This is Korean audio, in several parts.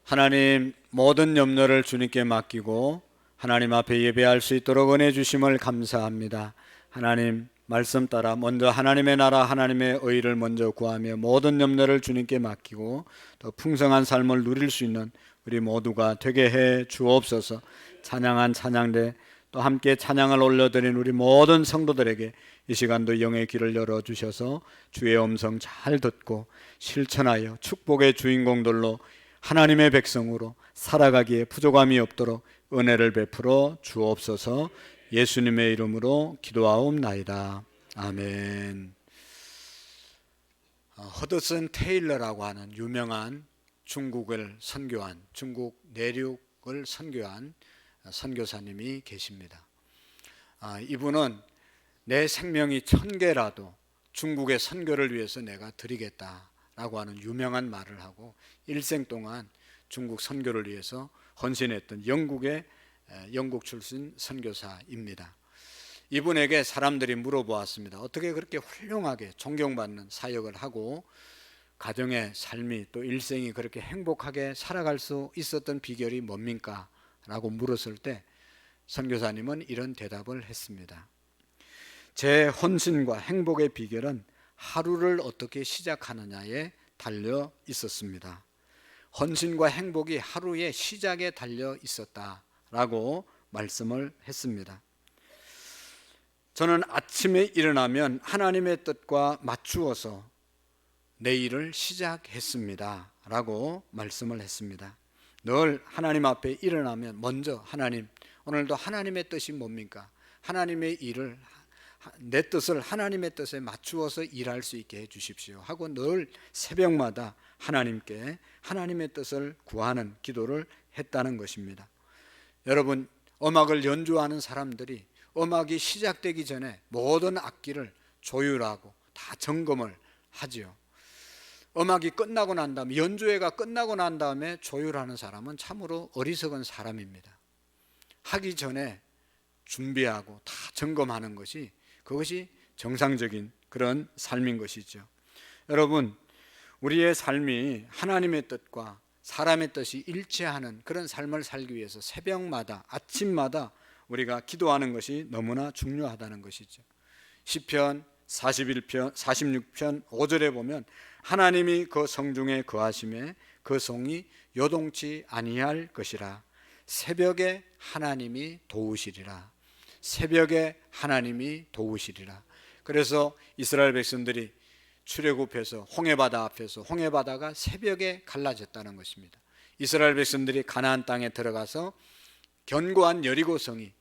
하나님, 모든 염려를 주님께 맡기고 하나님 앞에 예배할 수 있도록 은혜 주심을 감사합니다. 하나님 말씀 따라 먼저 하나님의 나라 하나님의 의를 먼저 구하며 모든 염려를 주님께 맡기고 더 풍성한 삶을 누릴 수 있는 우리 모두가 되게 해 주옵소서. 찬양한 찬양대 또 함께 찬양을 올려드린 우리 모든 성도들에게 이 시간도 영의 길을 열어주셔서 주의 음성 잘 듣고 실천하여 축복의 주인공들로 하나님의 백성으로 살아가기에 부족함이 없도록 은혜를 베풀어 주옵소서. 예수님의 이름으로 기도하옵나이다. 아멘. 허드슨 테일러라고 하는 유명한 중국을 선교한, 중국 내륙을 선교한 선교사님이 계십니다. 이분은 내 생명이 1000개라도 중국의 선교를 위해서 내가 드리겠다라고 하는 유명한 말을 하고 일생 동안 중국 선교를 위해서 헌신했던 영국 출신 선교사입니다. 이분에게 사람들이 물어보았습니다. 어떻게 그렇게 훌륭하게 존경받는 사역을 하고 가정의 삶이 또 일생이 그렇게 행복하게 살아갈 수 있었던 비결이 뭡니까? 라고 물었을 때 선교사님은 이런 대답을 했습니다. 제 헌신과 행복의 비결은 하루를 어떻게 시작하느냐에 달려 있었습니다. 헌신과 행복이 하루의 시작에 달려 있었다라고 말씀을 했습니다. 저는 아침에 일어나면 하나님의 뜻과 맞추어서 내일을 시작했습니다 라고 말씀을 했습니다. 늘 하나님 앞에 일어나면 먼저 하나님, 오늘도 하나님의 뜻이 뭡니까? 하나님의 일을, 내 뜻을 하나님의 뜻에 맞추어서 일할 수 있게 해 주십시오 하고 늘 새벽마다 하나님께 하나님의 뜻을 구하는 기도를 했다는 것입니다. 여러분, 음악을 연주하는 사람들이 음악이 시작되기 전에 모든 악기를 조율하고 다 점검을 하지요. 음악이 끝나고 난 다음에, 연주회가 끝나고 난 다음에 조율하는 사람은 참으로 어리석은 사람입니다. 하기 전에 준비하고 다 점검하는 것이, 그것이 정상적인 그런 삶인 것이죠. 여러분, 우리의 삶이 하나님의 뜻과 사람의 뜻이 일치하는 그런 삶을 살기 위해서 새벽마다, 아침마다 우리가 기도하는 것이 너무나 중요하다는 것이죠. 시편 41편, 46편 5절에 보면 하나님이 그 성중에 거하심에 그 성이 요동치 아니할 것이라. 새벽에 하나님이 도우시리라. 새벽에 하나님이 도우시리라. 그래서 이스라엘 백성들이 출애굽해서 홍해바다 앞에서 홍해바다가 새벽에 갈라졌다는 것입니다. 이스라엘 백성들이 가나안 땅에 들어가서 견고한 여리고성이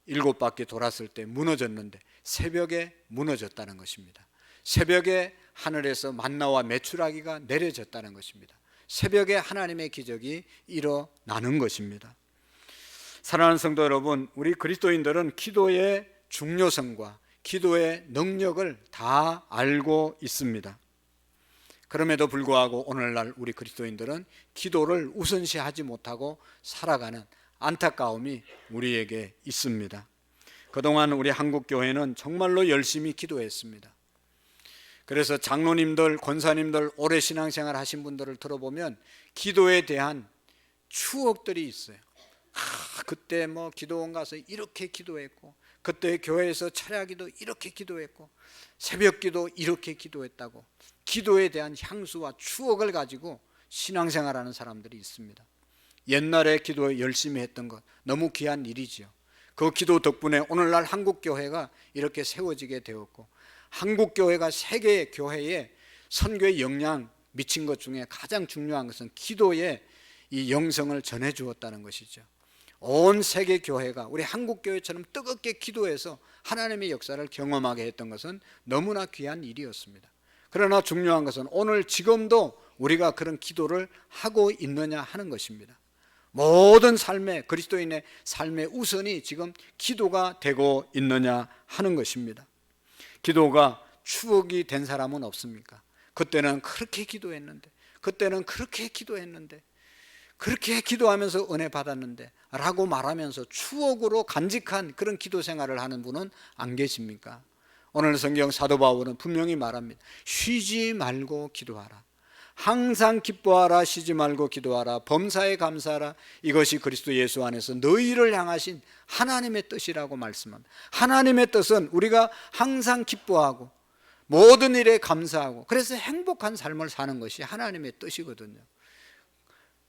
7바퀴 돌았을 때 무너졌는데 새벽에 무너졌다는 것입니다. 새벽에 하늘에서 만나와 메추라기가 내려졌다는 것입니다. 새벽에 하나님의 기적이 일어나는 것입니다. 사랑하는 성도 여러분, 우리 그리스도인들은 기도의 중요성과 기도의 능력을 다 알고 있습니다. 그럼에도 불구하고 오늘날 우리 그리스도인들은 기도를 우선시하지 못하고 살아가는 안타까움이 우리에게 있습니다. 그동안 우리 한국교회는 정말로 열심히 기도했습니다. 그래서 장로님들, 권사님들, 오래 신앙생활 하신 분들을 들어보면 기도에 대한 추억들이 있어요. 그때 기도원 가서 이렇게 기도했고, 그때 교회에서 철야기도 이렇게 기도했고, 새벽기도 이렇게 기도했다고 기도에 대한 향수와 추억을 가지고 신앙생활하는 사람들이 있습니다. 옛날에 기도 열심히 했던 것 너무 귀한 일이지요. 그 기도 덕분에 오늘날 한국교회가 이렇게 세워지게 되었고, 한국교회가 세계 교회에 선교에 영향 미친 것 중에 가장 중요한 것은 기도에 이 영성을 전해 주었다는 것이죠. 온 세계 교회가 우리 한국교회처럼 뜨겁게 기도해서 하나님의 역사를 경험하게 했던 것은 너무나 귀한 일이었습니다. 그러나 중요한 것은 오늘 지금도 우리가 그런 기도를 하고 있느냐 하는 것입니다. 모든 삶의, 그리스도인의 삶의 우선이 지금 기도가 되고 있느냐 하는 것입니다. 기도가 추억이 된 사람은 없습니까? 그때는 그렇게 기도했는데, 그때는 그렇게 기도했는데, 그렇게 기도하면서 은혜 받았는데 라고 말하면서 추억으로 간직한 그런 기도 생활을 하는 분은 안 계십니까? 오늘 성경 사도 바울은 분명히 말합니다. 쉬지 말고 기도하라. 항상 기뻐하라, 쉬지 말고 기도하라, 범사에 감사하라, 이것이 그리스도 예수 안에서 너희를 향하신 하나님의 뜻이라고 말씀합니다. 하나님의 뜻은 우리가 항상 기뻐하고 모든 일에 감사하고 그래서 행복한 삶을 사는 것이 하나님의 뜻이거든요.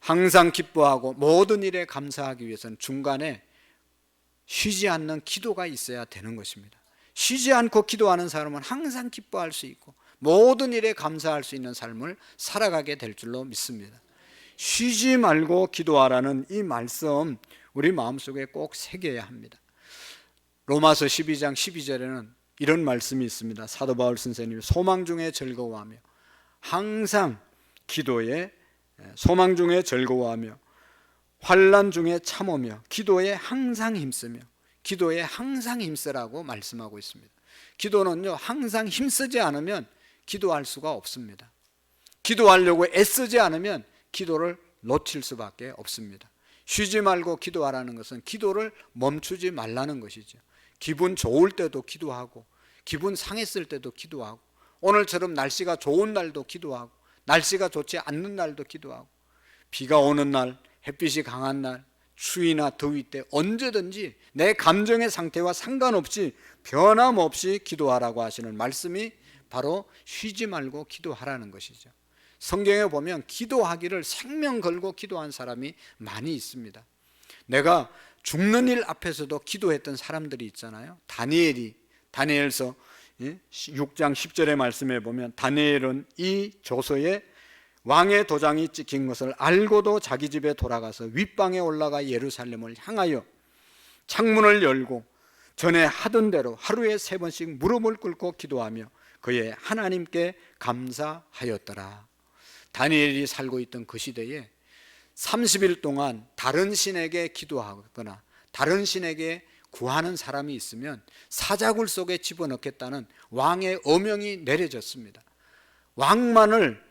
항상 기뻐하고 모든 일에 감사하기 위해서는 중간에 쉬지 않는 기도가 있어야 되는 것입니다. 쉬지 않고 기도하는 사람은 항상 기뻐할 수 있고 모든 일에 감사할 수 있는 삶을 살아가게 될 줄로 믿습니다. 쉬지 말고 기도하라는 이 말씀 우리 마음속에 꼭 새겨야 합니다. 로마서 12장 12절에는 이런 말씀이 있습니다. 사도 바울 선생님이 소망 중에 즐거워하며 항상 기도에 소망 중에 즐거워하며 환난 중에 참으며 기도에 항상 힘쓰며 기도에 항상 힘쓰라고 말씀하고 있습니다. 기도는요, 항상 힘쓰지 않으면 기도할 수가 없습니다. 기도하려고 애쓰지 않으면 기도를 놓칠 수밖에 없습니다. 쉬지 말고 기도하라는 것은 기도를 멈추지 말라는 것이죠. 기분 좋을 때도 기도하고 기분 상했을 때도 기도하고 오늘처럼 날씨가 좋은 날도 기도하고 날씨가 좋지 않는 날도 기도하고 비가 오는 날, 햇빛이 강한 날, 추위나 더위 때 언제든지 내 감정의 상태와 상관없이 변함없이 기도하라고 하시는 말씀이 바로 쉬지 말고 기도하라는 것이죠. 성경에 보면 기도하기를 생명 걸고 기도한 사람이 많이 있습니다. 내가 죽는 일 앞에서도 기도했던 사람들이 있잖아요. 다니엘서 6장 10절의 말씀에 보면 다니엘은 이 조서에 왕의 도장이 찍힌 것을 알고도 자기 집에 돌아가서 윗방에 올라가 예루살렘을 향하여 창문을 열고 전에 하던 대로 하루에 3번씩 무릎을 꿇고 기도하며 그의 하나님께 감사하였더라. 다니엘이 살고 있던 그 시대에 30일 동안 다른 신에게 기도하거나 다른 신에게 구하는 사람이 있으면 사자굴 속에 집어넣겠다는 왕의 어명이 내려졌습니다. 왕만을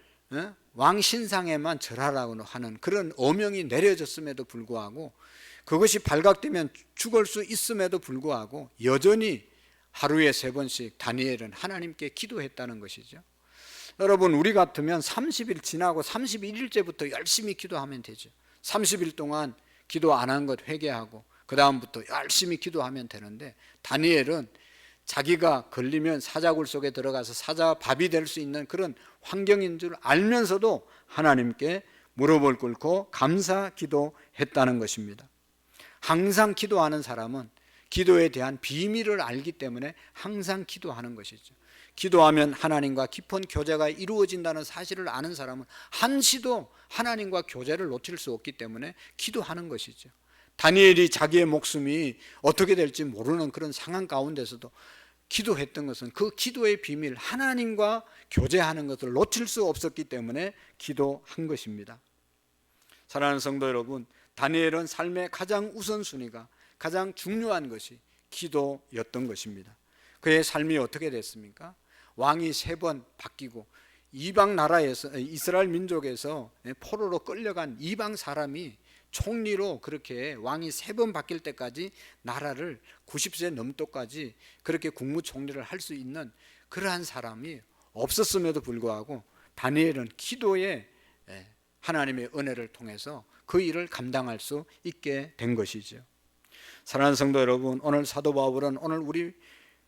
왕 신상에만 절하라고 하는 그런 어명이 내려졌음에도 불구하고 그것이 발각되면 죽을 수 있음에도 불구하고 여전히 하루에 3번씩 다니엘은 하나님께 기도했다는 것이죠. 여러분, 우리 같으면 30일 지나고 31일째부터 열심히 기도하면 되죠. 30일 동안 기도 안 한 것 회개하고 그 다음부터 열심히 기도하면 되는데 다니엘은 자기가 걸리면 사자굴 속에 들어가서 사자 밥이 될 수 있는 그런 환경인 줄 알면서도 하나님께 무릎을 꿇고 감사 기도했다는 것입니다. 항상 기도하는 사람은 기도에 대한 비밀을 알기 때문에 항상 기도하는 것이죠. 기도하면 하나님과 깊은 교제가 이루어진다는 사실을 아는 사람은 한시도 하나님과 교제를 놓칠 수 없기 때문에 기도하는 것이죠. 다니엘이 자기의 목숨이 어떻게 될지 모르는 그런 상황 가운데서도 기도했던 것은 그 기도의 비밀, 하나님과 교제하는 것을 놓칠 수 없었기 때문에 기도한 것입니다. 사랑하는 성도 여러분, 다니엘은 삶의 가장 우선순위가 가장 중요한 것이 기도였던 것입니다. 그의 삶이 어떻게 됐습니까? 왕이 3번 바뀌고 이방 나라에서 이스라엘 민족에서 포로로 끌려간 이방 사람이 총리로 그렇게 왕이 3번 바뀔 때까지 나라를 90세 넘도까지 그렇게 국무총리를 할 수 있는 그러한 사람이 없었음에도 불구하고 다니엘은 기도에 하나님의 은혜를 통해서 그 일을 감당할 수 있게 된 것이죠. 사랑하는 성도 여러분, 오늘 사도 바울은 오늘 우리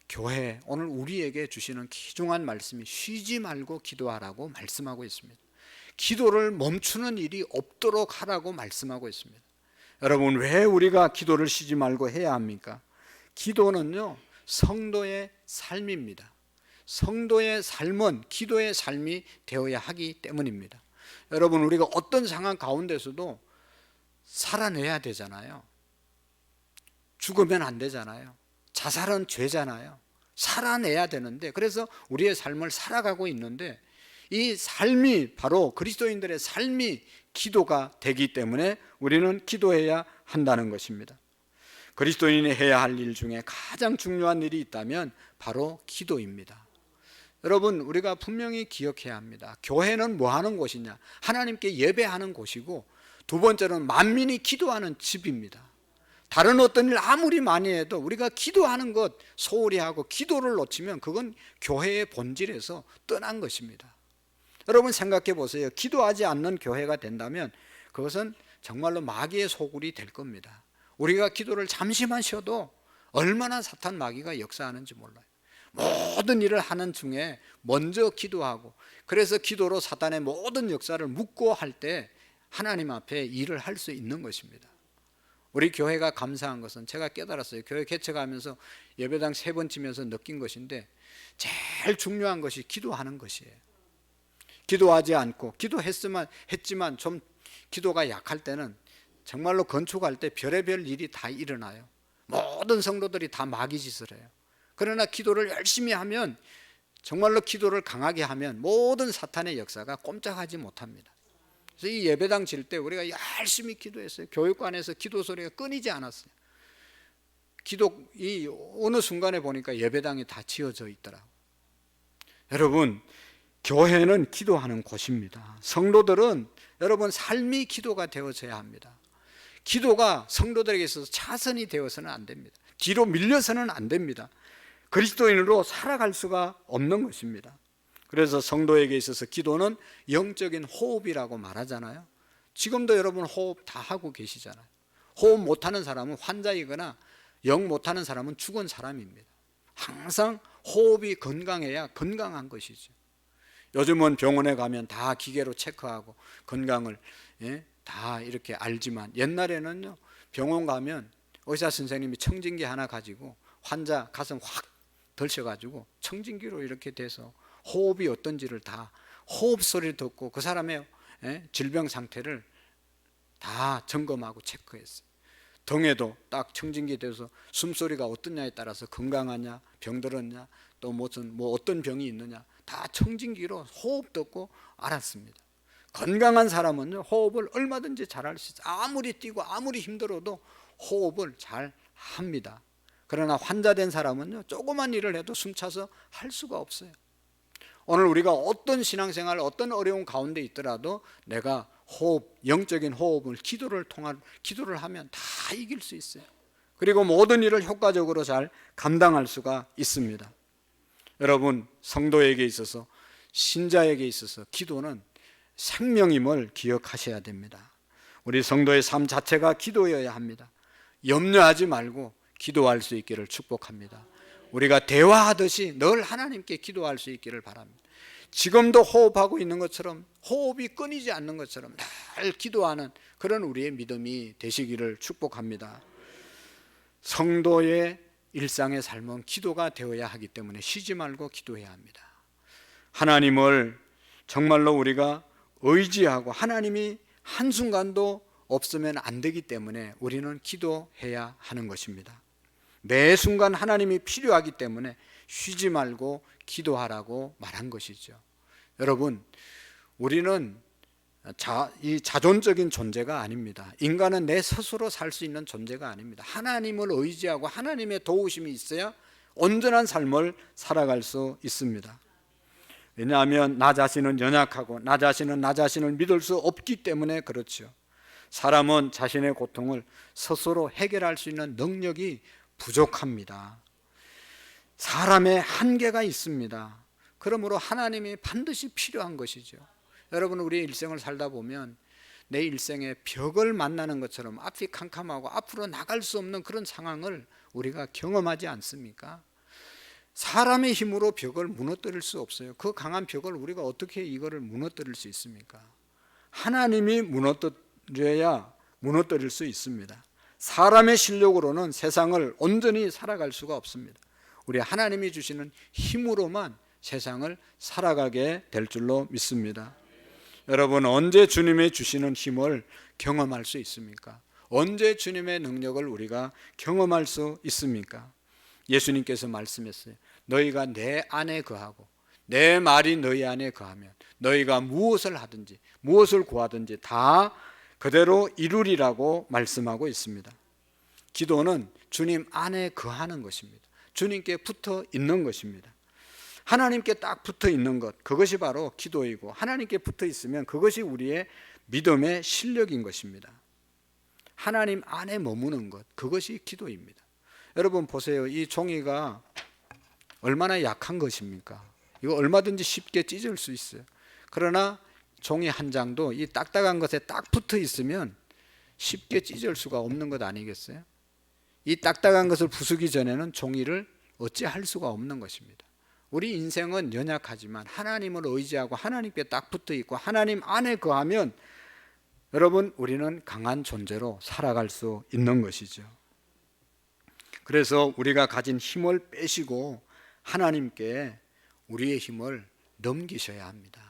교회, 오늘 우리에게 주시는 귀중한 말씀이 쉬지 말고 기도하라고 말씀하고 있습니다. 기도를 멈추는 일이 없도록 하라고 말씀하고 있습니다. 여러분, 왜 우리가 기도를 쉬지 말고 해야 합니까? 기도는요, 성도의 삶입니다. 성도의 삶은 기도의 삶이 되어야 하기 때문입니다. 여러분, 우리가 어떤 상황 가운데서도 살아내야 되잖아요. 죽으면 안 되잖아요. 자살은 죄잖아요. 살아내야 되는데, 그래서 우리의 삶을 살아가고 있는데 이 삶이 바로 그리스도인들의 삶이 기도가 되기 때문에 우리는 기도해야 한다는 것입니다. 그리스도인이 해야 할 일 중에 가장 중요한 일이 있다면 바로 기도입니다. 여러분, 우리가 분명히 기억해야 합니다. 교회는 뭐 하는 곳이냐? 하나님께 예배하는 곳이고, 두 번째는 만민이 기도하는 집입니다. 다른 어떤 일 아무리 많이 해도 우리가 기도하는 것 소홀히 하고 기도를 놓치면 그건 교회의 본질에서 떠난 것입니다. 여러분 생각해 보세요. 기도하지 않는 교회가 된다면 그것은 정말로 마귀의 소굴이 될 겁니다. 우리가 기도를 잠시만 쉬어도 얼마나 사탄 마귀가 역사하는지 몰라요. 모든 일을 하는 중에 먼저 기도하고, 그래서 기도로 사탄의 모든 역사를 묵고 할 때 하나님 앞에 일을 할 수 있는 것입니다. 우리 교회가 감사한 것은 제가 깨달았어요. 교회 개척하면서 예배당 3번 치면서 느낀 것인데, 제일 중요한 것이 기도하는 것이에요. 기도하지 않고, 했지만 좀 기도가 약할 때는 정말로 건축할 때 별의별 일이 다 일어나요. 모든 성도들이 다 마귀 짓을 해요. 그러나 기도를 열심히 하면, 정말로 기도를 강하게 하면 모든 사탄의 역사가 꼼짝하지 못합니다. 그래서 이 예배당 질 때 우리가 열심히 기도했어요. 교육관에서 기도 소리가 끊이지 않았어요. 이 어느 순간에 보니까 예배당이 다 지어져 있더라고요. 여러분, 교회는 기도하는 곳입니다. 성도들은 여러분 삶이 기도가 되어져야 합니다. 기도가 성도들에게 있어서 차선이 되어서는 안 됩니다. 뒤로 밀려서는 안 됩니다. 그리스도인으로 살아갈 수가 없는 것입니다. 그래서 성도에게 있어서 기도는 영적인 호흡이라고 말하잖아요. 지금도 여러분 호흡 다 하고 계시잖아요. 호흡 못하는 사람은 환자이거나 영 못하는 사람은 죽은 사람입니다. 항상 호흡이 건강해야 건강한 것이죠. 요즘은 병원에 가면 다 기계로 체크하고 건강을 다 이렇게 알지만, 옛날에는요, 병원 가면 의사 선생님이 청진기 하나 가지고 환자 가슴 확 덜셔가지고 청진기로 이렇게 돼서 호흡이 어떤지를 다 호흡 소리를 듣고 그 사람의 질병 상태를 다 점검하고 체크했어요. 등에도 딱 청진기 돼서 숨소리가 어떠냐에 따라서 건강하냐, 병들었냐, 또 무슨 어떤 병이 있느냐 다 청진기로 호흡 듣고 알았습니다. 건강한 사람은요, 호흡을 얼마든지 잘할 수 있어요. 아무리 뛰고 아무리 힘들어도 호흡을 잘 합니다. 그러나 환자된 사람은요, 조그만 일을 해도 숨차서 할 수가 없어요. 오늘 우리가 어떤 신앙생활, 어떤 어려운 가운데 있더라도 내가 호흡, 영적인 호흡을 기도를 하면 다 이길 수 있어요. 그리고 모든 일을 효과적으로 잘 감당할 수가 있습니다. 여러분, 성도에게 있어서, 신자에게 있어서 기도는 생명임을 기억하셔야 됩니다. 우리 성도의 삶 자체가 기도여야 합니다. 염려하지 말고 기도할 수 있기를 축복합니다. 우리가 대화하듯이 늘 하나님께 기도할 수 있기를 바랍니다. 지금도 호흡하고 있는 것처럼, 호흡이 끊이지 않는 것처럼 늘 기도하는 그런 우리의 믿음이 되시기를 축복합니다. 성도의 일상의 삶은 기도가 되어야 하기 때문에 쉬지 말고 기도해야 합니다. 하나님을 정말로 우리가 의지하고 하나님이 한순간도 없으면 안 되기 때문에 우리는 기도해야 하는 것입니다. 매 순간 하나님이 필요하기 때문에 쉬지 말고 기도하라고 말한 것이죠. 여러분, 우리는 이 자존적인 존재가 아닙니다. 인간은 내 스스로 살 수 있는 존재가 아닙니다. 하나님을 의지하고 하나님의 도우심이 있어야 온전한 삶을 살아갈 수 있습니다. 왜냐하면 나 자신은 연약하고 나 자신을 믿을 수 없기 때문에 그렇죠. 사람은 자신의 고통을 스스로 해결할 수 있는 능력이 부족합니다. 사람의 한계가 있습니다. 그러므로 하나님이 반드시 필요한 것이죠. 여러분, 우리 일생을 살다 보면 내 일생에 벽을 만나는 것처럼 앞이 캄캄하고 앞으로 나갈 수 없는 그런 상황을 우리가 경험하지 않습니까? 사람의 힘으로 벽을 무너뜨릴 수 없어요. 그 강한 벽을 우리가 어떻게 이거를 무너뜨릴 수 있습니까? 하나님이 무너뜨려야 무너뜨릴 수 있습니다. 사람의 실력으로는 세상을 온전히 살아갈 수가 없습니다. 우리 하나님이 주시는 힘으로만 세상을 살아가게 될 줄로 믿습니다. 여러분, 언제 주님의 주시는 힘을 경험할 수 있습니까? 언제 주님의 능력을 우리가 경험할 수 있습니까? 예수님께서 말씀했어요. 너희가 내 안에 거하고 내 말이 너희 안에 거하면 너희가 무엇을 하든지 무엇을 구하든지 다 그대로 이루리라고 말씀하고 있습니다. 기도는 주님 안에 거하는 것입니다. 주님께 붙어 있는 것입니다. 하나님께 딱 붙어 있는 것, 그것이 바로 기도이고, 하나님께 붙어 있으면 그것이 우리의 믿음의 실력인 것입니다. 하나님 안에 머무는 것, 그것이 기도입니다. 여러분 보세요. 이 종이가 얼마나 약한 것입니까? 이거 얼마든지 쉽게 찢을 수 있어요. 그러나 종이 한 장도 이 딱딱한 것에 딱 붙어 있으면 쉽게 찢을 수가 없는 것 아니겠어요? 이 딱딱한 것을 부수기 전에는 종이를 어찌할 수가 없는 것입니다. 우리 인생은 연약하지만 하나님을 의지하고 하나님께 딱 붙어 있고 하나님 안에 거하면 여러분 우리는 강한 존재로 살아갈 수 있는 것이죠. 그래서 우리가 가진 힘을 빼시고 하나님께 우리의 힘을 넘기셔야 합니다.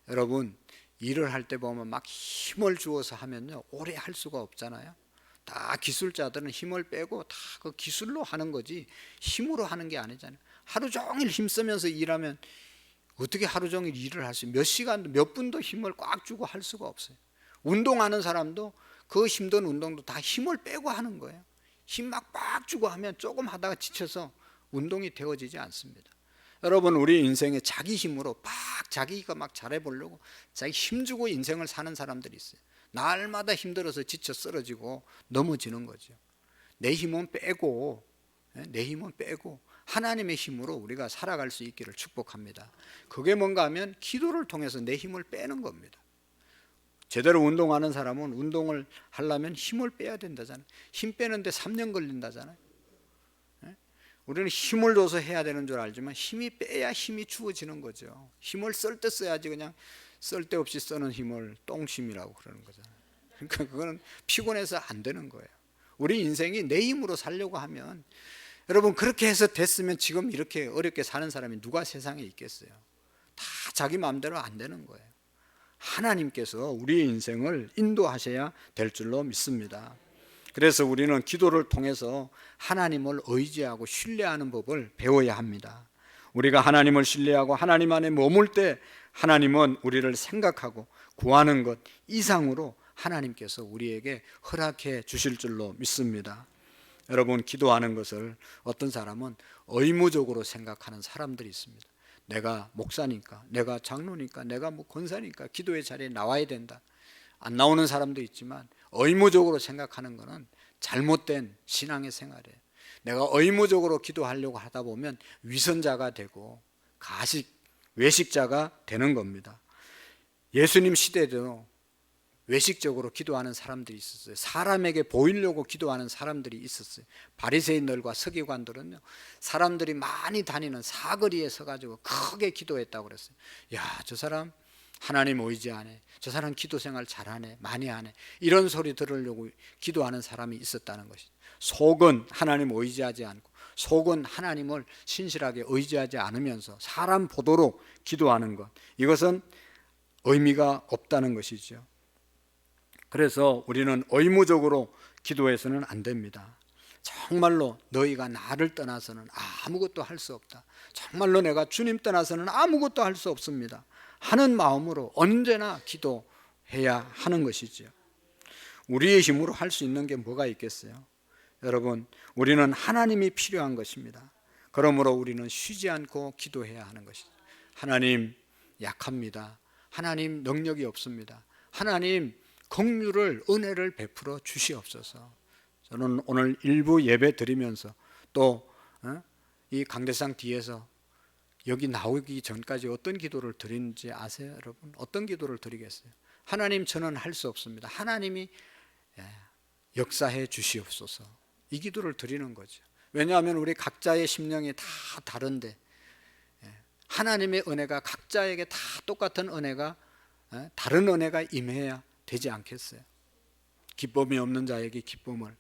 여러분 일을 할 때 보면 막 힘을 주어서 하면요 오래 할 수가 없잖아요. 다 기술자들은 힘을 빼고 다 그 기술로 하는 거지 힘으로 하는 게 아니잖아요. 하루 종일 힘쓰면서 일하면 어떻게 하루 종일 일을 할 수, 몇 시간도 몇 분도 힘을 꽉 주고 할 수가 없어요. 운동하는 사람도 그 힘든 운동도 다 힘을 빼고 하는 거예요. 힘 막 꽉 주고 하면 조금 하다가 지쳐서 운동이 되어지지 않습니다. 여러분 우리 인생에 자기 힘으로 막 자기가 막 잘해보려고 자기 힘주고 인생을 사는 사람들이 있어요. 날마다 힘들어서 지쳐 쓰러지고 넘어지는 거죠. 내 힘은 빼고 하나님의 힘으로 우리가 살아갈 수 있기를 축복합니다. 그게 뭔가 하면 기도를 통해서 내 힘을 빼는 겁니다. 제대로 운동하는 사람은 운동을 하려면 힘을 빼야 된다잖아요. 힘 빼는데 3년 걸린다잖아요. 우리는 힘을 줘서 해야 되는 줄 알지만 힘이 빼야 힘이 주어지는 거죠. 힘을 쓸 때 써야지 그냥 쓸데없이 쓰는 힘을 똥심이라고 그러는 거잖아요. 그러니까 그거는 피곤해서 안 되는 거예요. 우리 인생이 내 힘으로 살려고 하면 여러분 그렇게 해서 됐으면 지금 이렇게 어렵게 사는 사람이 누가 세상에 있겠어요? 다 자기 마음대로 안 되는 거예요. 하나님께서 우리의 인생을 인도하셔야 될 줄로 믿습니다. 그래서 우리는 기도를 통해서 하나님을 의지하고 신뢰하는 법을 배워야 합니다. 우리가 하나님을 신뢰하고 하나님 안에 머물 때 하나님은 우리를 생각하고 구하는 것 이상으로 하나님께서 우리에게 허락해 주실 줄로 믿습니다. 여러분 기도하는 것을 어떤 사람은 의무적으로 생각하는 사람들이 있습니다. 내가 목사니까, 내가 장로니까, 내가 뭐 권사니까 기도의 자리에 나와야 된다. 안 나오는 사람도 있지만 의무적으로 생각하는 것은 잘못된 신앙의 생활이에요. 내가 의무적으로 기도하려고 하다 보면 위선자가 되고 외식자가 되는 겁니다. 예수님 시대도 외식적으로 기도하는 사람들이 있었어요. 사람에게 보이려고 기도하는 사람들이 있었어요. 바리새인들과 서기관들은요, 사람들이 많이 다니는 사거리에 서가지고 크게 기도했다고 그랬어요. 야, 저 사람 하나님 의지하네, 저 사람 기도 생활 잘하네, 많이 하네, 이런 소리 들으려고 기도하는 사람이 있었다는 것이죠. 속은 하나님 의지하지 않고 속은 하나님을 신실하게 의지하지 않으면서 사람 보도록 기도하는 것, 이것은 의미가 없다는 것이죠. 그래서 우리는 의무적으로 기도해서는 안 됩니다. 정말로 너희가 나를 떠나서는 아무것도 할 수 없다, 정말로 내가 주님 떠나서는 아무것도 할 수 없습니다 하는 마음으로 언제나 기도해야 하는 것이죠. 우리의 힘으로 할 수 있는 게 뭐가 있겠어요? 여러분, 우리는 하나님이 필요한 것입니다. 그러므로 우리는 쉬지 않고 기도해야 하는 것이죠. 하나님 약합니다. 하나님 능력이 없습니다. 하나님 긍휼을, 은혜를 베풀어 주시옵소서. 저는 오늘 일부 예배 드리면서 또 이 강대상 뒤에서 여기 나오기 전까지 어떤 기도를 드리는지 아세요, 여러분? 어떤 기도를 드리겠어요? 하나님, 저는 할 수 없습니다. 하나님이 역사해 주시옵소서. 이 기도를 드리는 거죠. 왜냐하면 우리 각자의 심령이 다 다른데 하나님의 은혜가 각자에게 다 똑같은 은혜가, 다른 은혜가 임해야 되지 않겠어요? 기쁨이 없는 자에게 기쁨을,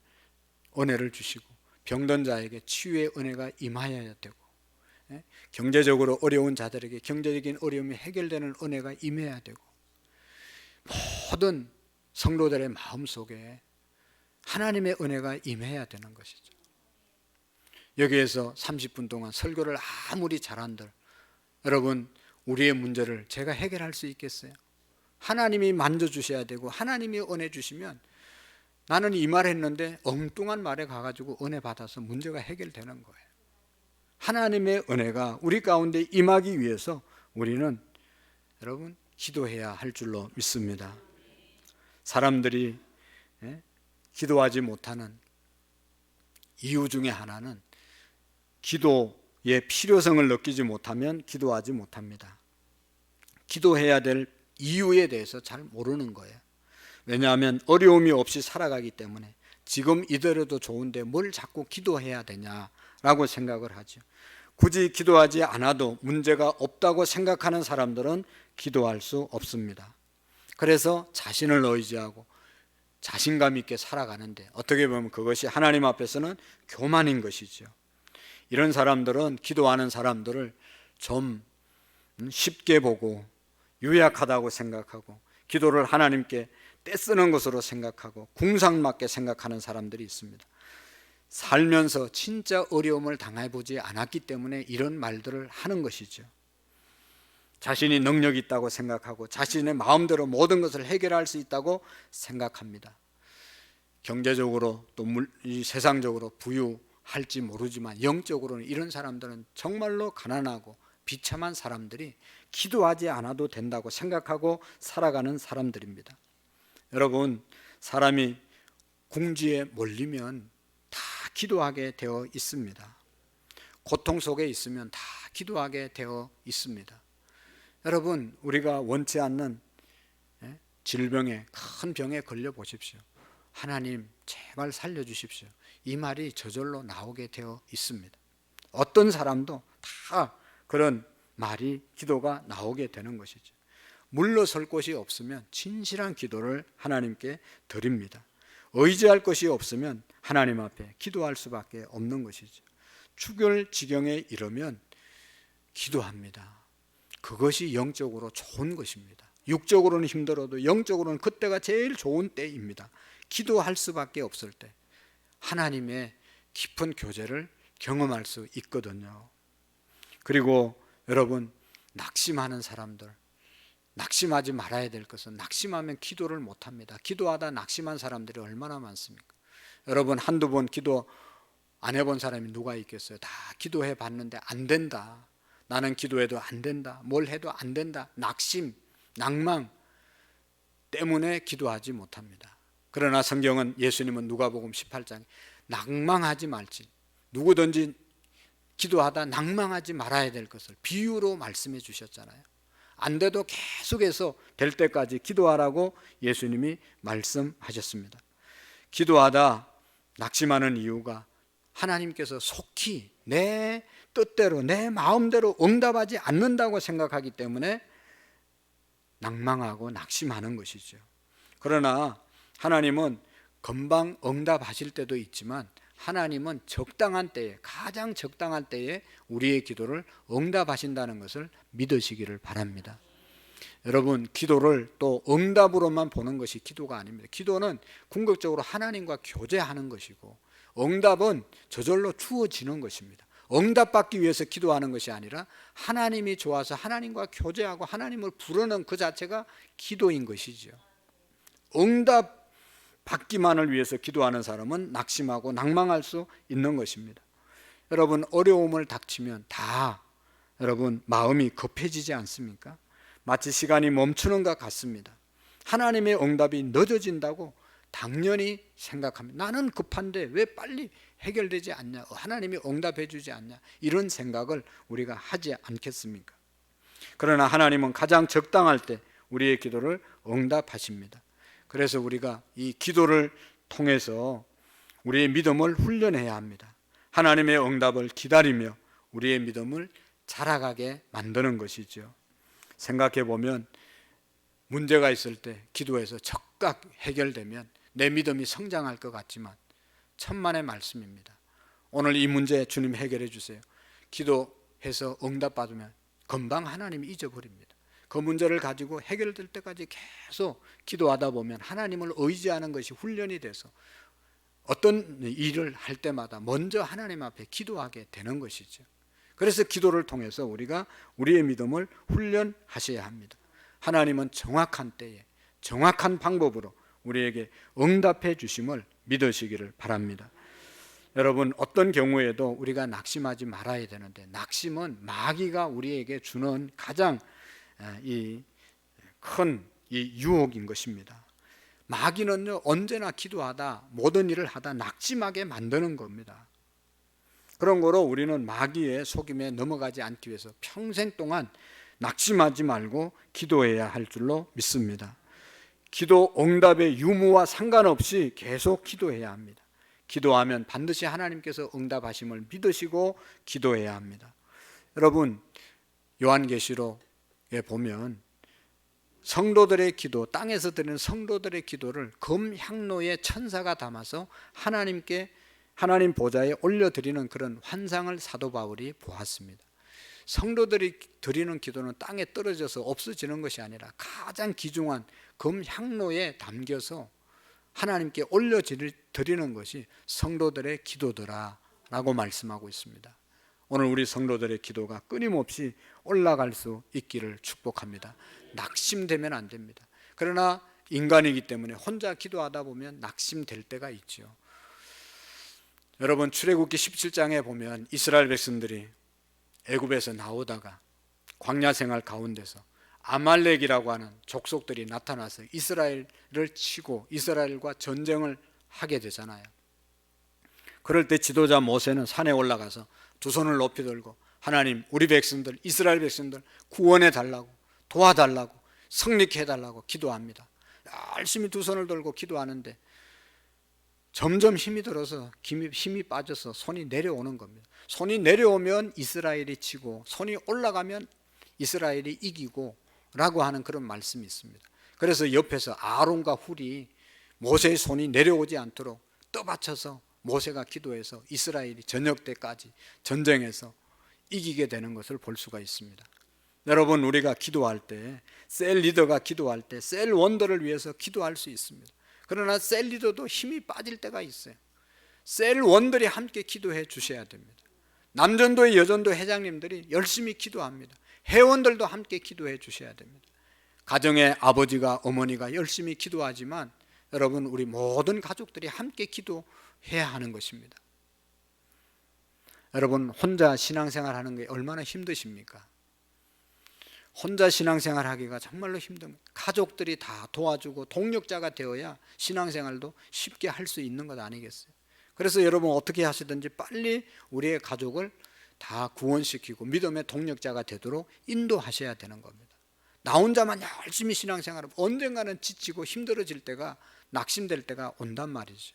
은혜를 주시고 병든 자에게 치유의 은혜가 임하여야 되고, 경제적으로 어려운 자들에게 경제적인 어려움이 해결되는 은혜가 임해야 되고, 모든 성도들의 마음속에 하나님의 은혜가 임해야 되는 것이죠. 여기에서 30분 동안 설교를 아무리 잘한들 여러분, 우리의 문제를 제가 해결할 수 있겠어요? 하나님이 만져주셔야 되고 하나님이 은혜 주시면 나는 이 말 했는데 엉뚱한 말에 가가지고 은혜 받아서 문제가 해결되는 거예요. 하나님의 은혜가 우리 가운데 임하기 위해서 우리는 여러분 기도해야 할 줄로 믿습니다. 사람들이 기도하지 못하는 이유 중에 하나는 기도의 필요성을 느끼지 못하면 기도하지 못합니다. 기도해야 될 이유에 대해서 잘 모르는 거예요. 왜냐하면 어려움이 없이 살아가기 때문에 지금 이대로도 좋은데 뭘 자꾸 기도해야 되냐라고 생각을 하죠. 굳이 기도하지 않아도 문제가 없다고 생각하는 사람들은 기도할 수 없습니다. 그래서 자신을 의지하고 자신감 있게 살아가는데 어떻게 보면 그것이 하나님 앞에서는 교만인 것이죠. 이런 사람들은 기도하는 사람들을 좀 쉽게 보고 유약하다고 생각하고 기도를 하나님께 떼쓰는 것으로 생각하고 궁상맞게 생각하는 사람들이 있습니다. 살면서 진짜 어려움을 당해보지 않았기 때문에 이런 말들을 하는 것이죠. 자신이 능력이 있다고 생각하고 자신의 마음대로 모든 것을 해결할 수 있다고 생각합니다. 경제적으로 또 세상적으로 부유할지 모르지만 영적으로는 이런 사람들은 정말로 가난하고 비참한 사람들이 기도하지 않아도 된다고 생각하고 살아가는 사람들입니다. 여러분, 사람이 궁지에 몰리면 다 기도하게 되어 있습니다. 고통 속에 있으면 다 기도하게 되어 있습니다. 여러분, 우리가 원치 않는 질병에, 큰 병에 걸려 보십시오. 하나님 제발 살려주십시오. 이 말이 저절로 나오게 되어 있습니다. 어떤 사람도 다 그런 말이, 기도가 나오게 되는 것이죠. 물러설 곳이 없으면 진실한 기도를 하나님께 드립니다. 의지할 것이 없으면 하나님 앞에 기도할 수밖에 없는 것이죠. 추결 지경에 이르면 기도합니다. 그것이 영적으로 좋은 것입니다. 육적으로는 힘들어도 영적으로는 그때가 제일 좋은 때입니다. 기도할 수밖에 없을 때 하나님의 깊은 교제를 경험할 수 있거든요. 그리고 여러분, 낙심하는 사람들, 낙심하지 말아야 될 것은, 낙심하면 기도를 못합니다. 기도하다 낙심한 사람들이 얼마나 많습니까? 여러분, 한두 번 기도 안 해본 사람이 누가 있겠어요? 다 기도해 봤는데 안 된다, 나는 기도해도 안 된다, 뭘 해도 안 된다, 낙심, 낭망 때문에 기도하지 못합니다. 그러나 성경은, 예수님은 누가복음 18장에 낭망하지 말지, 누구든지 기도하다 낭망하지 말아야 될 것을 비유로 말씀해 주셨잖아요. 안 돼도 계속해서 될 때까지 기도하라고 예수님이 말씀하셨습니다. 기도하다 낙심하는 이유가 하나님께서 속히 내 뜻대로, 내 마음대로 응답하지 않는다고 생각하기 때문에 낭망하고 낙심하는 것이죠. 그러나 하나님은 금방 응답하실 때도 있지만 하나님은 적당한 때에, 가장 적당한 때에 우리의 기도를 응답하신다는 것을 믿으시기를 바랍니다. 여러분, 기도를 또 응답으로만 보는 것이 기도가 아닙니다. 기도는 궁극적으로 하나님과 교제하는 것이고, 응답은 저절로 주어지는 것입니다. 응답받기 위해서 기도하는 것이 아니라 하나님이 좋아서 하나님과 교제하고 하나님을 부르는 그 자체가 기도인 것이죠. 응답 받기만을 위해서 기도하는 사람은 낙심하고 낭망할 수 있는 것입니다. 여러분, 어려움을 닥치면 다 여러분 마음이 급해지지 않습니까? 마치 시간이 멈추는 것 같습니다. 하나님의 응답이 늦어진다고 당연히 생각합니다. 나는 급한데 왜 빨리 해결되지 않냐, 하나님이 응답해 주지 않냐, 이런 생각을 우리가 하지 않겠습니까? 그러나 하나님은 가장 적당할 때 우리의 기도를 응답하십니다. 그래서 우리가 이 기도를 통해서 우리의 믿음을 훈련해야 합니다. 하나님의 응답을 기다리며 우리의 믿음을 자라가게 만드는 것이죠. 생각해 보면 문제가 있을 때 기도해서 즉각 해결되면 내 믿음이 성장할 것 같지만 천만의 말씀입니다. 오늘 이 문제 주님 해결해 주세요. 기도해서 응답받으면 금방 하나님이 잊어버립니다. 그 문제를 가지고 해결될 때까지 계속 기도하다 보면 하나님을 의지하는 것이 훈련이 돼서 어떤 일을 할 때마다 먼저 하나님 앞에 기도하게 되는 것이죠. 그래서 기도를 통해서 우리가 우리의 믿음을 훈련하셔야 합니다. 하나님은 정확한 때에 정확한 방법으로 우리에게 응답해 주심을 믿으시기를 바랍니다. 여러분, 어떤 경우에도 우리가 낙심하지 말아야 되는데, 낙심은 마귀가 우리에게 주는 가장 큰 유혹인 것입니다. 마귀는요, 언제나 기도하다, 모든 일을 하다 낙심하게 만드는 겁니다. 그런 거로 우리는 마귀의 속임에 넘어가지 않기 위해서 평생 동안 낙심하지 말고 기도해야 할 줄로 믿습니다. 기도 응답의 유무와 상관없이 계속 기도해야 합니다. 기도하면 반드시 하나님께서 응답하심을 믿으시고 기도해야 합니다. 여러분, 요한계시록에 보면 성도들의 기도, 땅에서 드리는 성도들의 기도를 금향로에 천사가 담아서 하나님 보좌에 올려드리는 그런 환상을 사도 바울이 보았습니다. 성도들이 드리는 기도는 땅에 떨어져서 없어지는 것이 아니라 가장 귀중한 금향로에 담겨서 하나님께 올려드리는 것이 성도들의 기도더라라고 말씀하고 있습니다. 오늘 우리 성도들의 기도가 끊임없이 올라갈 수 있기를 축복합니다. 낙심되면 안 됩니다. 그러나 인간이기 때문에 혼자 기도하다 보면 낙심될 때가 있죠. 여러분, 출애굽기 17장에 보면 이스라엘 백성들이 애굽에서 나오다가 광야 생활 가운데서 아말렉이라고 하는 족속들이 나타나서 이스라엘을 치고 이스라엘과 전쟁을 하게 되잖아요. 그럴 때 지도자 모세는 산에 올라가서 두 손을 높이 들고 하나님, 우리 백성들, 이스라엘 백성들 구원해 달라고, 도와달라고, 승리케 해달라고 기도합니다. 열심히 두 손을 들고 기도하는데 점점 힘이 들어서 힘이 빠져서 손이 내려오는 겁니다. 손이 내려오면 이스라엘이 치고 손이 올라가면 이스라엘이 이기고 라고 하는 그런 말씀이 있습니다. 그래서 옆에서 아론과 훌이 모세의 손이 내려오지 않도록 떠받쳐서 모세가 기도해서 이스라엘이 저녁 때까지 전쟁에서 이기게 되는 것을 볼 수가 있습니다. 여러분, 우리가 기도할 때, 셀 리더가 기도할 때 셀 원더를 위해서 기도할 수 있습니다. 그러나 셀 리더도 힘이 빠질 때가 있어요. 셀 원들이 함께 기도해 주셔야 됩니다. 남전도의 여전도 회장님들이 열심히 기도합니다. 회원들도 함께 기도해 주셔야 됩니다. 가정의 아버지가 어머니가 열심히 기도하지만 여러분, 우리 모든 가족들이 함께 기도해야 하는 것입니다. 여러분, 혼자 신앙생활 하는 게 얼마나 힘드십니까? 혼자 신앙생활 하기가 정말로 힘듭니다. 가족들이 다 도와주고 동력자가 되어야 신앙생활도 쉽게 할 수 있는 것 아니겠어요? 그래서 여러분, 어떻게 하시든지 빨리 우리의 가족을 다 구원시키고 믿음의 동력자가 되도록 인도하셔야 되는 겁니다. 나 혼자만 열심히 신앙생활하면 언젠가는 지치고 힘들어질 때가, 낙심될 때가 온단 말이죠.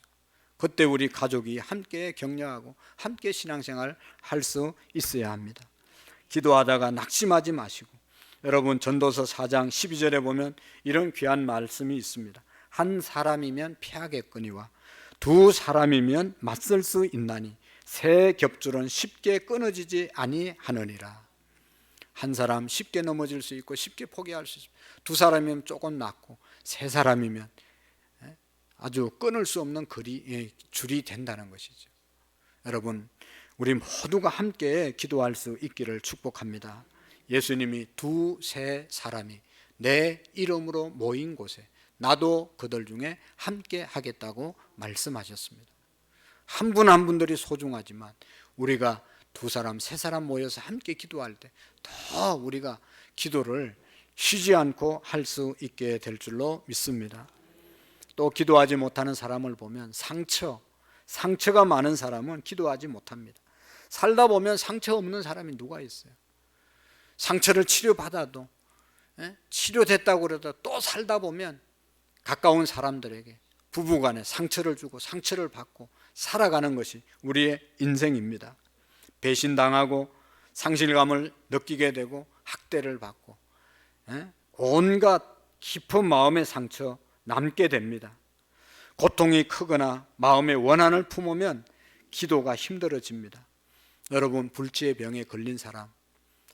그때 우리 가족이 함께 격려하고 함께 신앙생활 할 수 있어야 합니다. 기도하다가 낙심하지 마시고, 여러분, 전도서 4장 12절에 보면 이런 귀한 말씀이 있습니다. 한 사람이면 피하겠거니와 두 사람이면 맞설 수 있나니 새 겹줄은 쉽게 끊어지지 아니하느니라. 한 사람 쉽게 넘어질 수 있고 쉽게 포기할 수 있습니다. 두 사람이면 조금 낫고 세 사람이면 아주 끊을 수 없는 줄이 된다는 것이죠. 여러분, 우리 모두가 함께 기도할 수 있기를 축복합니다. 예수님이 두세 사람이 내 이름으로 모인 곳에 나도 그들 중에 함께 하겠다고 말씀하셨습니다. 한 분 한 분들이 소중하지만 우리가 두 사람, 세 사람 모여서 함께 기도할 때 더 우리가 기도를 쉬지 않고 할 수 있게 될 줄로 믿습니다. 또 기도하지 못하는 사람을 보면 상처가 많은 사람은 기도하지 못합니다. 살다 보면 상처 없는 사람이 누가 있어요? 상처를 치료받아도 치료됐다고 그래도 또 살다 보면 가까운 사람들에게 부부간에 상처를 주고 상처를 받고 살아가는 것이 우리의 인생입니다. 배신당하고 상실감을 느끼게 되고 학대를 받고 온갖 깊은 마음의 상처 남게 됩니다. 고통이 크거나 마음의 원한을 품으면 기도가 힘들어집니다. 여러분, 불치의 병에 걸린 사람,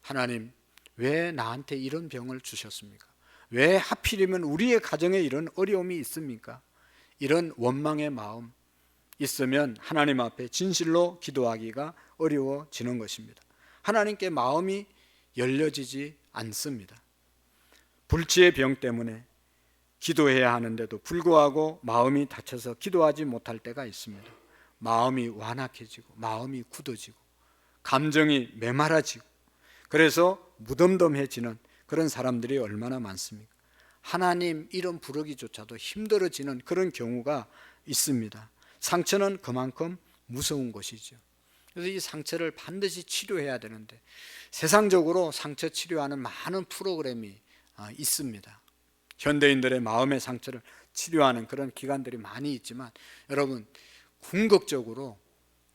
하나님 왜 나한테 이런 병을 주셨습니까? 왜 하필이면 우리의 가정에 이런 어려움이 있습니까? 이런 원망의 마음 있으면 하나님 앞에 진실로 기도하기가 어려워지는 것입니다. 하나님께 마음이 열려지지 않습니다. 불치의 병 때문에 기도해야 하는데도 불구하고 마음이 다쳐서 기도하지 못할 때가 있습니다. 마음이 완악해지고 마음이 굳어지고 감정이 메말라지고 그래서 무덤덤해지는 그런 사람들이 얼마나 많습니까? 하나님 이름 부르기조차도 힘들어지는 그런 경우가 있습니다. 상처는 그만큼 무서운 것이죠. 그래서 이 상처를 반드시 치료해야 되는데 세상적으로 상처 치료하는 많은 프로그램이 있습니다. 현대인들의 마음의 상처를 치료하는 그런 기관들이 많이 있지만 여러분, 궁극적으로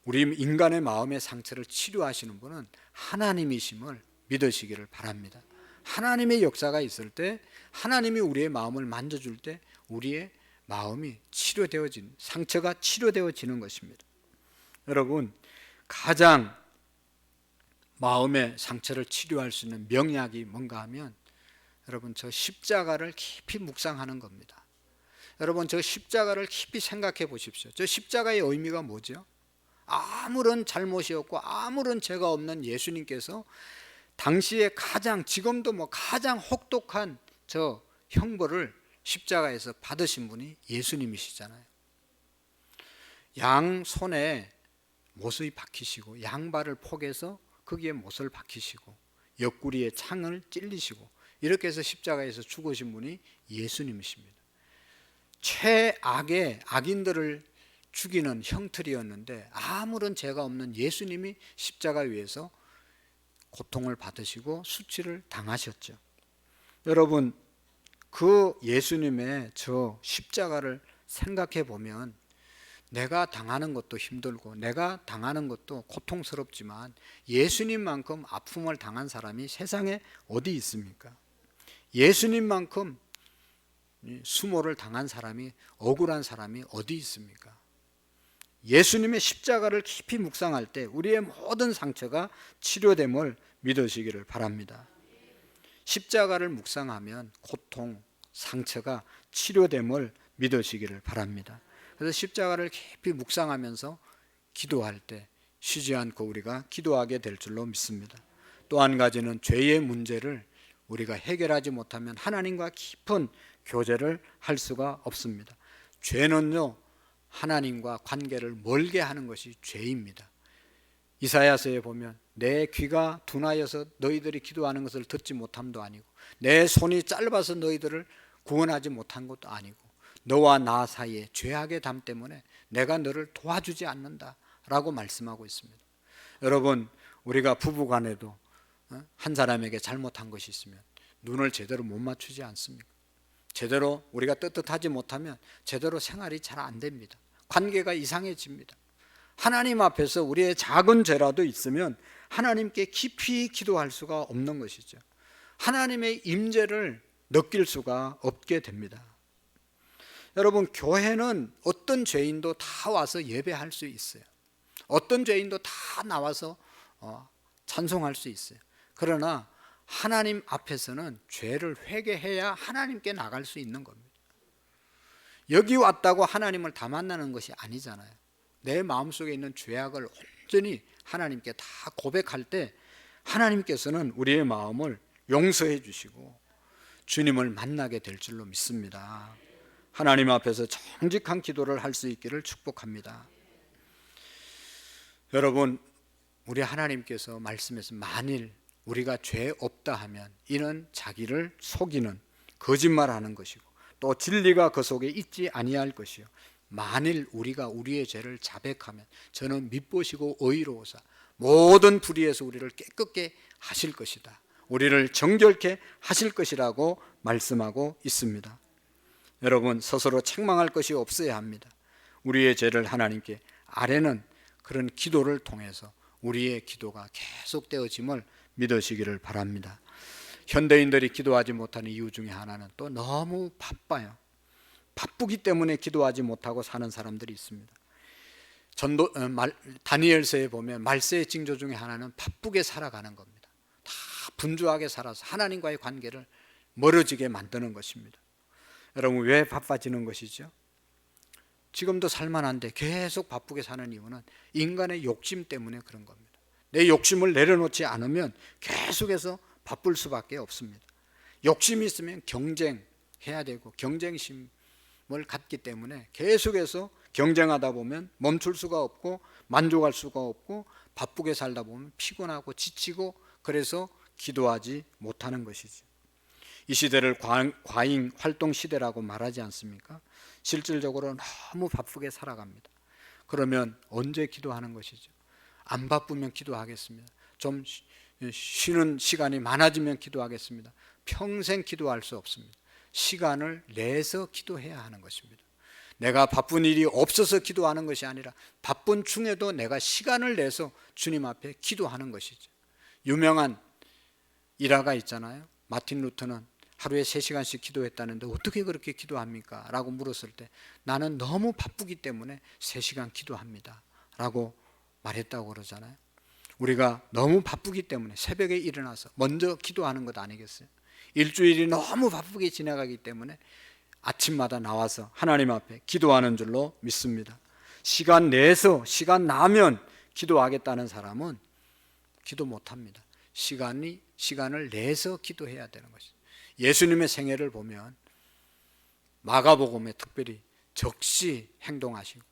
우리 인간의 마음의 상처를 치료하시는 분은 하나님이심을 믿으시기를 바랍니다. 하나님의 역사가 있을 때, 하나님이 우리의 마음을 만져줄 때 우리의 마음이 치료되어진, 상처가 치료되어지는 것입니다. 여러분, 가장 마음의 상처를 치료할 수 있는 명약이 뭔가 하면 여러분, 저 십자가를 깊이 묵상하는 겁니다. 여러분, 저 십자가를 깊이 생각해 보십시오. 저 십자가의 의미가 뭐죠? 아무런 잘못이 없고 아무런 죄가 없는 예수님께서 당시에 지금도 가장 혹독한 저 형벌을 십자가에서 받으신 분이 예수님이시잖아요. 양 손에 못을 박히시고 양발을 포개서 거기에 못을 박히시고 옆구리에 창을 찔리시고 이렇게 해서 십자가에서 죽으신 분이 예수님이십니다. 최악의 악인들을 죽이는 형틀이었는데 아무런 죄가 없는 예수님이 십자가 위에서 고통을 받으시고 수치를 당하셨죠. 여러분, 그 예수님의 저 십자가를 생각해 보면 내가 당하는 것도 힘들고 내가 당하는 것도 고통스럽지만 예수님만큼 아픔을 당한 사람이 세상에 어디 있습니까? 예수님만큼 수모를 당한 사람이, 억울한 사람이 어디 있습니까? 예수님의 십자가를 깊이 묵상할 때 우리의 모든 상처가 치료됨을 믿으시기를 바랍니다. 십자가를 묵상하면 고통, 상처가 치료됨을 믿으시기를 바랍니다. 그래서 십자가를 깊이 묵상하면서 기도할 때 쉬지 않고 우리가 기도하게 될 줄로 믿습니다. 또 한 가지는 죄의 문제를 우리가 해결하지 못하면 하나님과 깊은 교제를 할 수가 없습니다. 죄는요, 하나님과 관계를 멀게 하는 것이 죄입니다. 이사야서에 보면 내 귀가 둔하여서 너희들이 기도하는 것을 듣지 못함도 아니고 내 손이 짧아서 너희들을 구원하지 못한 것도 아니고 너와 나 사이에 죄악의 담 때문에 내가 너를 도와주지 않는다 라고 말씀하고 있습니다. 여러분, 우리가 부부간에도 한 사람에게 잘못한 것이 있으면 눈을 제대로 못 맞추지 않습니까? 제대로 우리가 떳떳하지 못하면 제대로 생활이 잘 안 됩니다. 관계가 이상해집니다. 하나님 앞에서 우리의 작은 죄라도 있으면 하나님께 깊이 기도할 수가 없는 것이죠. 하나님의 임재를 느낄 수가 없게 됩니다. 여러분, 교회는 어떤 죄인도 다 와서 예배할 수 있어요. 어떤 죄인도 다 나와서 찬송할 수 있어요. 그러나 하나님 앞에서는 죄를 회개해야 하나님께 나갈 수 있는 겁니다. 여기 왔다고 하나님을 다 만나는 것이 아니잖아요. 내 마음속에 있는 죄악을 온전히 하나님께 다 고백할 때 하나님께서는 우리의 마음을 용서해 주시고 주님을 만나게 될 줄로 믿습니다. 하나님 앞에서 정직한 기도를 할 수 있기를 축복합니다. 여러분, 우리 하나님께서 말씀해서 만일 우리가 죄 없다 하면 이는 자기를 속이는 거짓말하는 것이고 또 진리가 그 속에 있지 아니할 것이요 만일 우리가 우리의 죄를 자백하면 저는 밉보시고 의로우사 모든 불의에서 우리를 깨끗게 하실 것이다. 우리를 정결케 하실 것이라고 말씀하고 있습니다. 여러분, 스스로 책망할 것이 없어야 합니다. 우리의 죄를 하나님께 아뢰는 그런 기도를 통해서 우리의 기도가 계속되어짐을 믿으시기를 바랍니다. 현대인들이 기도하지 못하는 이유 중에 하나는 또 너무 바빠요. 바쁘기 때문에 기도하지 못하고 사는 사람들이 있습니다. 다니엘서에 보면 말세의 징조 중에 하나는 바쁘게 살아가는 겁니다. 다 분주하게 살아서 하나님과의 관계를 멀어지게 만드는 것입니다. 여러분, 왜 바빠지는 것이죠? 지금도 살만한데 계속 바쁘게 사는 이유는 인간의 욕심 때문에 그런 겁니다. 내 욕심을 내려놓지 않으면 계속해서 바쁠 수밖에 없습니다. 욕심이 있으면 경쟁해야 되고 경쟁심을 갖기 때문에 계속해서 경쟁하다 보면 멈출 수가 없고 만족할 수가 없고 바쁘게 살다 보면 피곤하고 지치고 그래서 기도하지 못하는 것이죠. 이 시대를 과잉 활동 시대라고 말하지 않습니까? 실질적으로 너무 바쁘게 살아갑니다. 그러면 언제 기도하는 것이죠? 안 바쁘면 기도하겠습니다. 좀 쉬는 시간이 많아지면 기도하겠습니다. 평생 기도할 수 없습니다. 시간을 내서 기도해야 하는 것입니다. 내가 바쁜 일이 없어서 기도하는 것이 아니라 바쁜 중에도 내가 시간을 내서 주님 앞에 기도하는 것이죠. 유명한 일화가 있잖아요. 마틴 루터는 하루에 3시간씩 기도했다는데 어떻게 그렇게 기도합니까? 라고 물었을 때 나는 너무 바쁘기 때문에 3시간 기도합니다 라고 말했다고 그러잖아요. 우리가 너무 바쁘기 때문에 새벽에 일어나서 먼저 기도하는 것 아니겠어요? 일주일이 너무 바쁘게 지나가기 때문에 아침마다 나와서 하나님 앞에 기도하는 줄로 믿습니다. 시간 내서 시간 나면 기도하겠다는 사람은 기도 못합니다. 시간을 내서 기도해야 되는 것이죠. 예수님의 생애를 보면 마가복음에 특별히 적시 행동하시고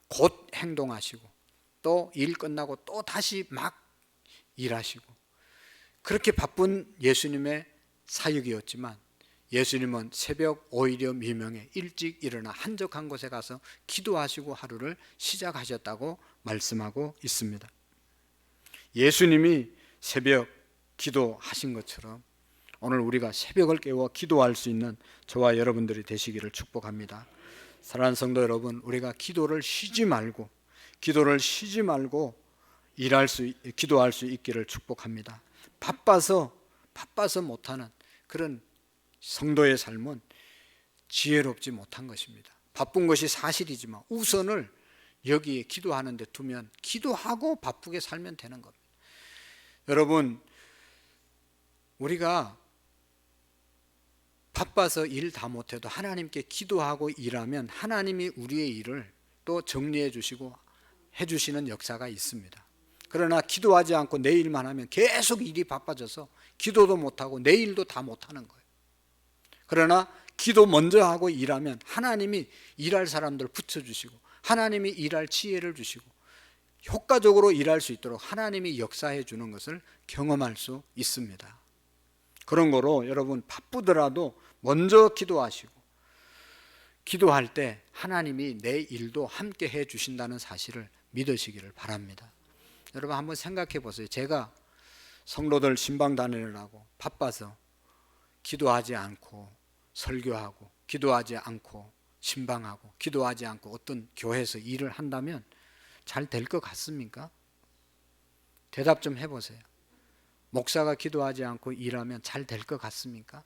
곧 행동하시고 또 일 끝나고 또 다시 막 일하시고 그렇게 바쁜 예수님의 사역이었지만 예수님은 새벽 오히려 미명에 일찍 일어나 한적한 곳에 가서 기도하시고 하루를 시작하셨다고 말씀하고 있습니다. 예수님이 새벽 기도하신 것처럼 오늘 우리가 새벽을 깨워 기도할 수 있는 저와 여러분들이 되시기를 축복합니다. 사랑하는 성도 여러분, 우리가 기도를 쉬지 말고 기도할 수 있기를 축복합니다. 바빠서 못하는 그런 성도의 삶은 지혜롭지 못한 것입니다. 바쁜 것이 사실이지만 우선을 여기에 기도하는 데 두면 기도하고 바쁘게 살면 되는 겁니다. 여러분, 우리가 바빠서 일 다 못해도 하나님께 기도하고 일하면 하나님이 우리의 일을 또 정리해 주시고 해주시는 역사가 있습니다. 그러나 기도하지 않고 내 일만 하면 계속 일이 바빠져서 기도도 못하고 내 일도 다 못하는 거예요. 그러나 기도 먼저 하고 일하면 하나님이 일할 사람들 붙여주시고 하나님이 일할 지혜를 주시고 효과적으로 일할 수 있도록 하나님이 역사해 주는 것을 경험할 수 있습니다. 그런 거로 여러분 바쁘더라도 먼저 기도하시고 기도할 때 하나님이 내 일도 함께 해 주신다는 사실을 믿으시기를 바랍니다. 여러분 한번 생각해 보세요. 제가 성도들 신방 다니느라고 바빠서 기도하지 않고 설교하고 기도하지 않고 신방하고 기도하지 않고 어떤 교회에서 일을 한다면 잘 될 것 같습니까? 대답 좀 해보세요. 목사가 기도하지 않고 일하면 잘 될 것 같습니까?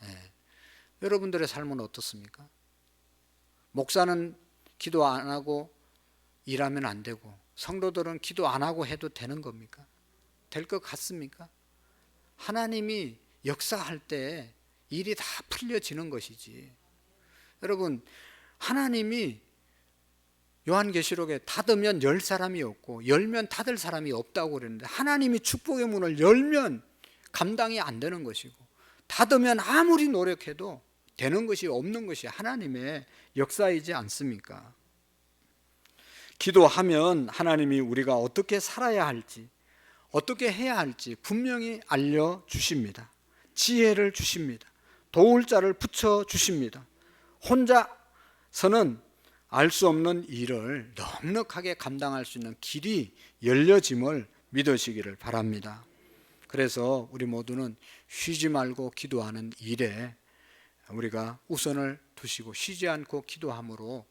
네. 여러분들의 삶은 어떻습니까? 목사는 기도 안 하고 일하면 안 되고 성도들은 기도 안 하고 해도 되는 겁니까? 될 것 같습니까? 하나님이 역사할 때 일이 다 풀려지는 것이지. 여러분, 하나님이 요한계시록에 닫으면 열 사람이 없고 열면 닫을 사람이 없다고 그랬는데 하나님이 축복의 문을 열면 감당이 안 되는 것이고 닫으면 아무리 노력해도 되는 것이 없는 것이 하나님의 역사이지 않습니까? 기도하면 하나님이 우리가 어떻게 살아야 할지 어떻게 해야 할지 분명히 알려주십니다. 지혜를 주십니다. 도울 자를 붙여주십니다. 혼자서는 알 수 없는 일을 넉넉하게 감당할 수 있는 길이 열려짐을 믿으시기를 바랍니다. 그래서 우리 모두는 쉬지 말고 기도하는 일에 우리가 우선을 두시고 쉬지 않고 기도함으로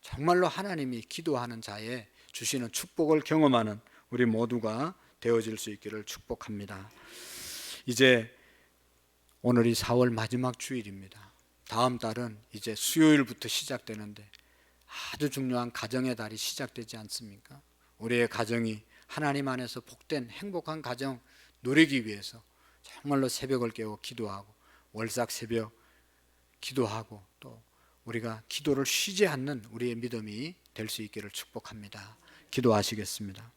정말로 하나님이 기도하는 자에 주시는 축복을 경험하는 우리 모두가 되어질 수 있기를 축복합니다. 이제 오늘이 4월 마지막 주일입니다. 다음 달은 이제 수요일부터 시작되는데 아주 중요한 가정의 달이 시작되지 않습니까? 우리의 가정이 하나님 안에서 복된 행복한 가정 누리기 위해서 정말로 새벽을 깨워 기도하고 월삭 새벽 기도하고 또 우리가 기도를 쉬지 않는 우리의 믿음이 될 수 있기를 축복합니다. 기도하시겠습니다.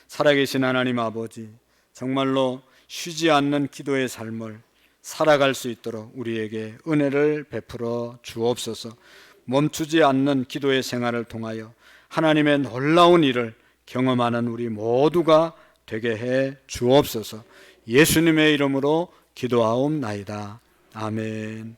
살아계신 하나님 아버지, 정말로 쉬지 않는 기도의 삶을 살아갈 수 있도록 우리에게 은혜를 베풀어 주옵소서. 멈추지 않는 기도의 생활을 통하여 하나님의 놀라운 일을 경험하는 우리 모두가 되게 해 주옵소서. 예수님의 이름으로 기도하옵나이다. 아멘.